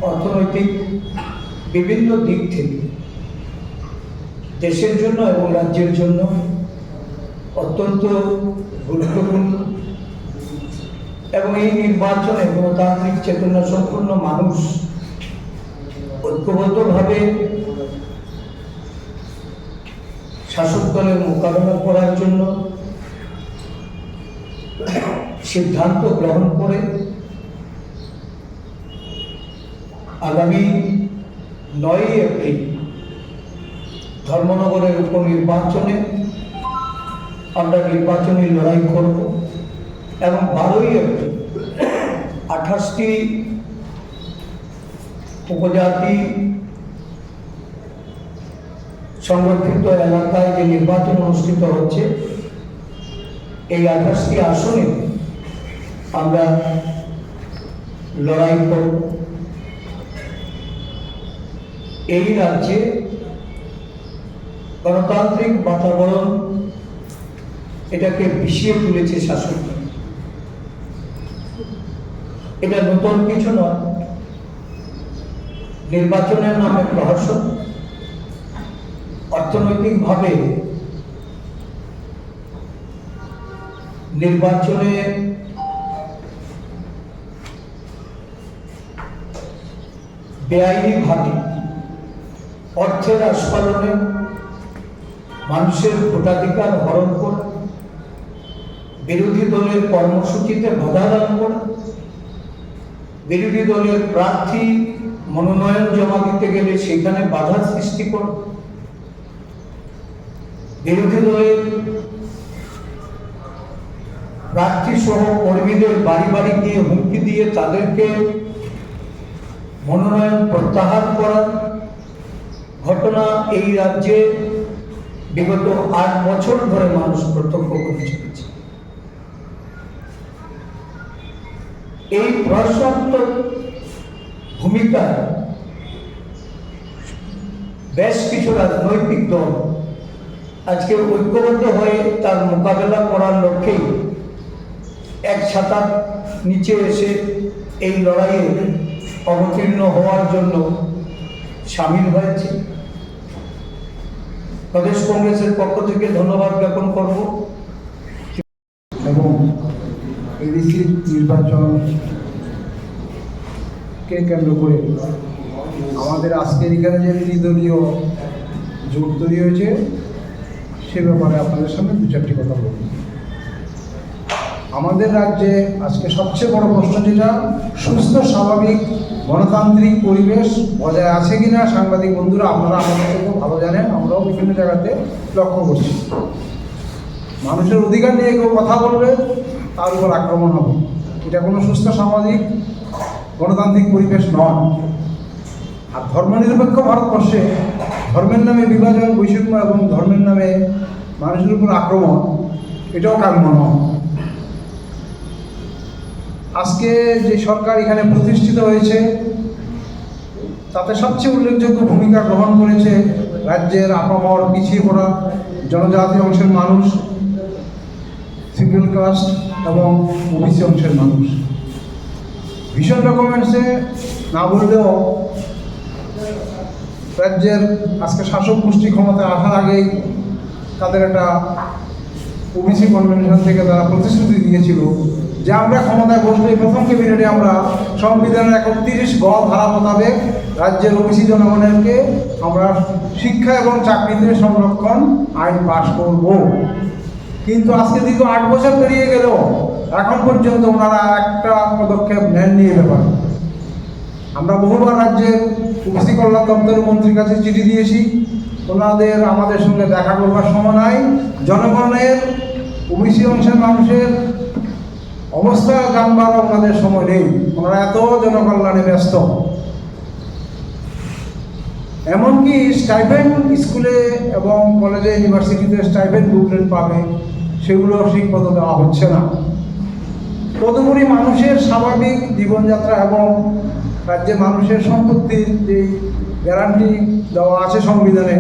অর্থনৈতিক বিভিন্ন দিক থেকে দেশের জন্য এবং রাজ্যের জন্য অত্যন্ত গুরুত্বপূর্ণ এবং এই নির্বাচনে গণতান্ত্রিক চেতনা সম্পন্ন মানুষ ঐক্যবদ্ধভাবে শাসক দলের মোকাবেলা করার জন্য সিদ্ধান্ত গ্রহণ করে আগামী 9 এপ্রিল ধর্মনগরের উপনির্বাচনে আমরা নির্বাচনী লড়াই করব এবং 12 এপ্রিল 28টি উপজাতি সংরক্ষিত এলাকায় যে নির্বাচন অনুষ্ঠিত হচ্ছে এই 28টি আসনে আমরা লড়াই করব। এই রাজ্যে গণতান্ত্রিক বাতাবরণ এটাকে বিষিয়ে তুলেছে শাসক। এটা নতুন কিছু নয়। নির্বাচনের নামে প্রহসন, অর্থনৈতিকভাবে নির্বাচনে বেআইনিভাবে অর্থের আস্ফালনে মানুষের ভোটাধিকার হরণ করা, বিরোধী দলের কর্মসূচিতে বাধা দান করা, বিরোধী দলের প্রার্থী মনোনয়ন জমা দিতে গেলে সেখানে বাধা সৃষ্টি করা, বিরোধী দলের প্রার্থী সহ কর্মীদের বাড়ি বাড়ি গিয়ে হুমকি দিয়ে তাদেরকে মনোনয়ন প্রত্যাহার করার ঘটনা এই রাজ্যে বিগত 8 বছর ধরে মানুষ প্রত্যক্ষ করে চলেছে। এই প্রশাসনাত্মক ভূমিকা বেশ কিছু রাজনৈতিক দল আজকে ঐক্যবদ্ধ হয়ে তার মোকাবেলা করার লক্ষ্যেই এক ছাতার নিচে এসে এই লড়াইয়ে অবতীর্ণ হওয়ার জন্য সামিল হয়েছে। প্রদেশ কংগ্রেসের পক্ষ থেকে ধন্যবাদ জ্ঞাপন করব এবং এডিসি নির্বাচনকে কেন্দ্র করে আমাদের আজকের এখানে যে নির্দলীয় জোট তৈরি হয়েছে সে ব্যাপারে আপনাদের সামনে 2-4টি কথা বলব। আমাদের রাজ্যে আজকে সবচেয়ে বড় প্রশ্ন যেটা, সুস্থ স্বাভাবিক গণতান্ত্রিক পরিবেশ বজায় আছে কিনা। সাংবাদিক বন্ধুরা আপনারা আমাদের থেকেও ভালো জানেন, আমরাও বিভিন্ন জায়গাতে লক্ষ্য করছি। মানুষের অধিকার নিয়ে কেউ কথা বলবে তার উপর আক্রমণ হবে, এটা কোনো সুস্থ সামাজিক গণতান্ত্রিক পরিবেশ নয়। আর ধর্মনিরপেক্ষ ভারতবর্ষে ধর্মের নামে বিভাজন, বৈষম্য এবং ধর্মের নামে মানুষের উপর আক্রমণ এটাও কাম্য নয়। আজকে যে সরকার এখানে প্রতিষ্ঠিত হয়েছে তাতে সবচেয়ে উল্লেখযোগ্য ভূমিকা গ্রহণ করেছে রাজ্যের আপামর পিছিয়ে পড়া জনজাতি অংশের মানুষ, সিঙ্গেল কাস্ট এবং ওবিসি অংশের মানুষ। ভীষণ ডকুমেন্টসে না বললেও রাজ্যের আজকে শাসক গোষ্ঠী ক্ষমতায় আসার আগেই তাদের একটা ওবিসি কনভেনশন থেকে তারা প্রতিশ্রুতি দিয়েছিল যে আমরা ক্ষমতায় বসলে প্রথম ক্যাবিনেটে আমরা সংবিধানের 31 গ ধারা মোতাবেক রাজ্যের ওবিসি জনগণকে আমরা শিক্ষা এবং চাকরিতে সংরক্ষণ আইন পাশ করব। কিন্তু আজকে দীর্ঘ 8 বছর পেরিয়ে গেল এখন পর্যন্ত ওনারা একটা পদক্ষেপ নেননি এ ব্যাপারে। আমরা বহুবার রাজ্যের ওবিসি কল্যাণ দপ্তরের মন্ত্রীর কাছে চিঠি দিয়েছি, ওনাদের আমাদের সঙ্গে দেখা করবার সময় নাই। জনগণের ওবিসি অংশের মানুষের অবস্থা জানবার ওনাদের সময় নেই, ওনারা এত জনকল্যাণে ব্যস্ত। এমনকি স্টাইপেন্ড স্কুলে এবং কলেজে ইউনিভার্সিটিতে স্টাইপেন্ড বুকলেট পাবে সেগুলো ঠিকমতো দেওয়া হচ্ছে না। তদুপরি মানুষের স্বাভাবিক জীবনযাত্রা এবং রাজ্যের মানুষের সম্পত্তির যে গ্যারান্টি দেওয়া আছে সংবিধানে,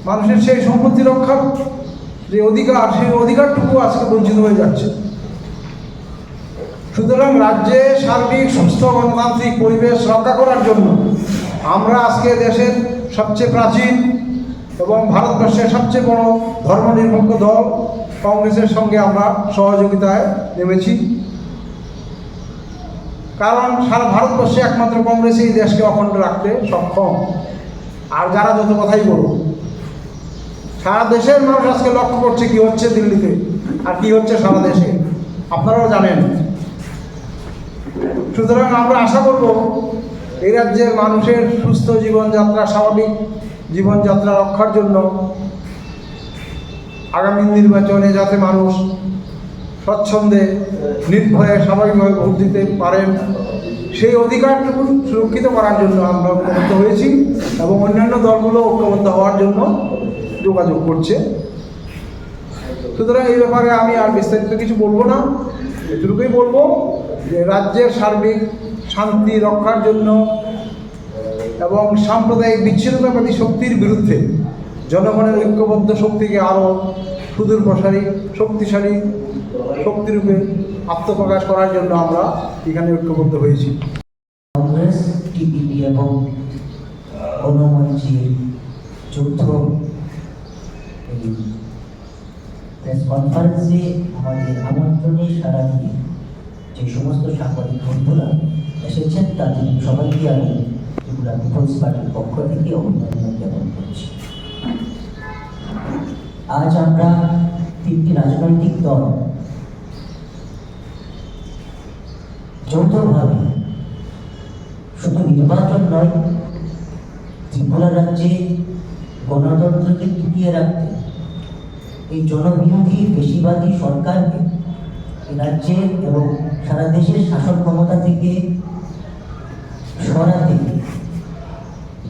মানুষের সেই সম্পত্তি রক্ষার যে অধিকার, সেই অধিকারটুকু আজকে বঞ্চিত হয়ে যাচ্ছে। সুতরাং রাজ্যে সার্বিক সুস্থ গণতান্ত্রিক পরিবেশ রক্ষা করার জন্য আমরা আজকে দেশের সবচেয়ে প্রাচীন এবং ভারতবর্ষের সবচেয়ে বড় ধর্মনিরপেক্ষ দল কংগ্রেসের সঙ্গে আমরা সহযোগিতায় নেমেছি। কারণ সারা ভারতবর্ষে একমাত্র কংগ্রেসই দেশকে অখণ্ড রাখতে সক্ষম। আর যারা যত কথাই বলুন, সারা দেশের মানুষ আজকে লক্ষ্য করছে কি হচ্ছে দিল্লিতে আর কি হচ্ছে সারা দেশে, আপনারাও জানেন। সুতরাং আমরা আশা করব এই রাজ্যের মানুষের সুস্থ জীবনযাত্রা, স্বাভাবিক জীবনযাত্রা রক্ষার জন্য আগামী নির্বাচনে যাতে মানুষ স্বচ্ছন্দে নির্ভয়ে স্বাভাবিকভাবে ভোট দিতে পারেন, সেই অধিকারটুকু সুরক্ষিত করার জন্য আমরা ঐক্যবদ্ধ হয়েছি এবং অন্যান্য দলগুলো ঐক্যবদ্ধ হওয়ার জন্য যোগাযোগ করছে। সুতরাং এই ব্যাপারে আমি আর বিস্তারিত কিছু বলবো না, এটুকুই বলবো যে রাজ্যের সার্বিক শান্তি রক্ষার জন্য এবং সাম্প্রদায়িক বিচ্ছিন্নতাবাদী শক্তির বিরুদ্ধে জনগণের ঐক্যবদ্ধ শক্তিকে আরও সুদূর প্রসারী শক্তিশালী শক্তিরূপে আত্মপ্রকাশ করার জন্য আমরা এখানে ঐক্যবদ্ধ হয়েছি। কংগ্রেস, টিপিপি এবং গণমঞ্চের যৌথ এই প্রেস কনফারেন্সে আমাদের আমন্ত্রণে সাড়া দিয়ে যে সমস্ত সাংবাদিক বন্ধুরা এসেছেন তাদের সবাইকে আমি ত্রিপুরা পিপলস পার্টির পক্ষ থেকে অভিনন্দন জ্ঞাপন করছি। আজ আমরা তিনটি রাজনৈতিক দল যৌথভাবে শুধু নির্বাচন নয়, ত্রিপুরা রাজ্যে গণতন্ত্রকে টিকিয়ে রাখতে এই জনবিরোধী বেশিবাদী সরকারকে এই রাজ্যের এবং সারা দেশের শাসন ক্ষমতা থেকে সরাতে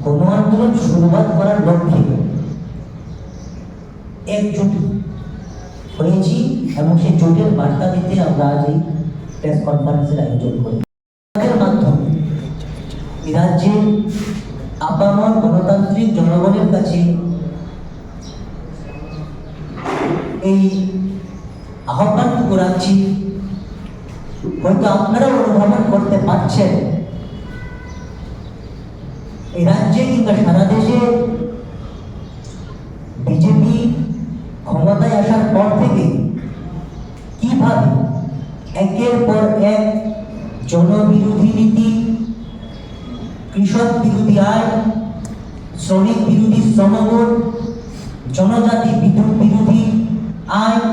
গণ আন্দোলন শুরুবাত করার লক্ষ্যে একজোট হয়েছি এবং সেই জোটের বার্তা দিতে আমরা আজ এই প্রেস কনফারেন্সের আয়োজন করি। এর মাধ্যমে এই রাজ্যের আপামর গণতান্ত্রিক জনগণের কাছে এই আহ্বানটুকু রাখছি, হয়তো আপনারা অনুধাবন করতে পারছেন এই রাজ্যে কিংবা সারা দেশে বিজেপি ক্ষমতায় আসার পর থেকে কিভাবে একের পর এক জনবিরোধী নীতি, কৃষক বিরোধী আইন, শ্রমিক বিরোধী শ্রমবোর্ড, জনজাতি বিদ্যুৎ বিরোধী আইন,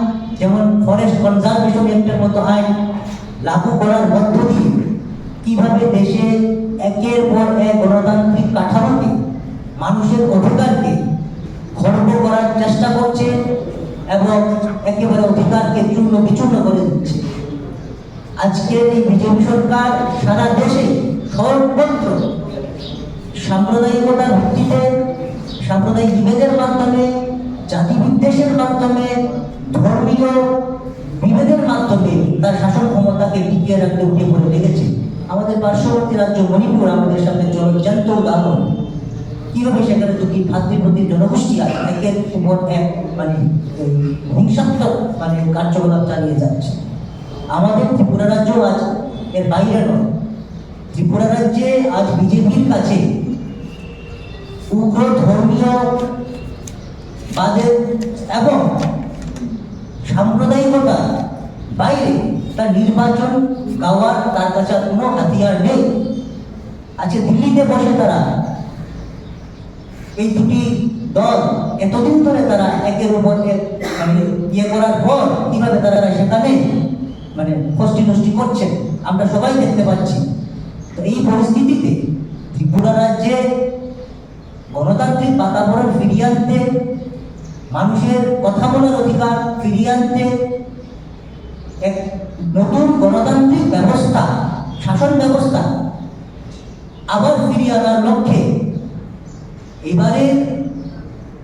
যেমন ফরেস্ট কনজারভেশন অ্যাক্টের মতো আইন লাগু করার মধ্য দিয়ে কিভাবে দেশে একের পর এক গণতান্ত্রিক কাঠামোকে, মানুষের অধিকারকে খর্ব করার চেষ্টা করছে এবং একেবারে অধিকারকে চূর্ণ বিচূর্ণ করে দিচ্ছে। আজকের এই বিজেপি সরকার সারা দেশে সর্বত্র সাম্প্রদায়িকতার ভিত্তিতে, সাম্প্রদায়িক বিভেদের মাধ্যমে, জাতি বিদ্বেষের মাধ্যমে, ধর্মীয় বিভেদের মাধ্যমে তার শাসন ক্ষমতাকে টিকিয়ে রাখতে উঠে পড়ে লেগেছে। আমাদের পার্শ্ববর্তী রাজ্য মণিপুর আমাদের সামনে জ্যান্ত উদাহরণ, কিভাবে সেখানে দুটি ভাতৃপ্রতির জনগোষ্ঠী একের উপর এক হিংসাত্মক কার্যকলাপ চালিয়ে যাচ্ছে। আমাদের ত্রিপুরা রাজ্য আজ এর বাইরে নয়। ত্রিপুরা রাজ্যে আজ বিজেপির কাছে উগ্র ধর্মীয় বাদের এবং সাম্প্রদায়িকতা বাইরে তার নির্বাচন গাওয়ার তার কাছে কোনো হাতিয়ার নেই। আজকে দিল্লিতে বসে তারা এই দুটি দল এতদিন ধরে তারা একের উপর এক ইয়ে করার পর কিভাবে তারা সেখানে ফষ্টি নষ্টি করছে আমরা সবাই দেখতে পাচ্ছি। তো এই পরিস্থিতিতে ত্রিপুরা রাজ্যে গণতান্ত্রিক বাতাবরণ ফিরিয়ে আনতে, মানুষের কথা বলার অধিকার ফিরিয়ে আনতে, এক নতুন গণতান্ত্রিক ব্যবস্থা, শাসন ব্যবস্থা আবার ফিরিয়ে আনার লক্ষ্যে এবারে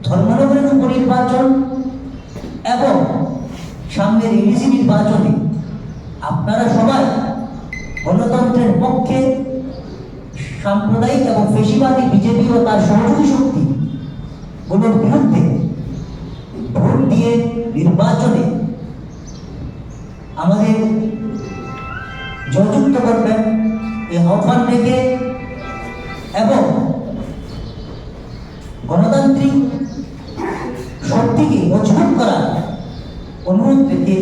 ধর্মনগরের উপনির্বাচন এবং সামনের এডিসি নির্বাচনে আপনারা সবাই গণতন্ত্রের পক্ষে, সাম্প্রদায়িক এবং ফেসিবাদী বিজেপি ও তার সহযোগী শক্তি গুলোর বিরুদ্ধে ভোট দিয়ে নির্বাচনে আমাদের জয়যুক্ত করবেন এই আহ্বান রেখে এবং গণতান্ত্রিক শক্তিকে মজবুত করার অনুরোধ রেখে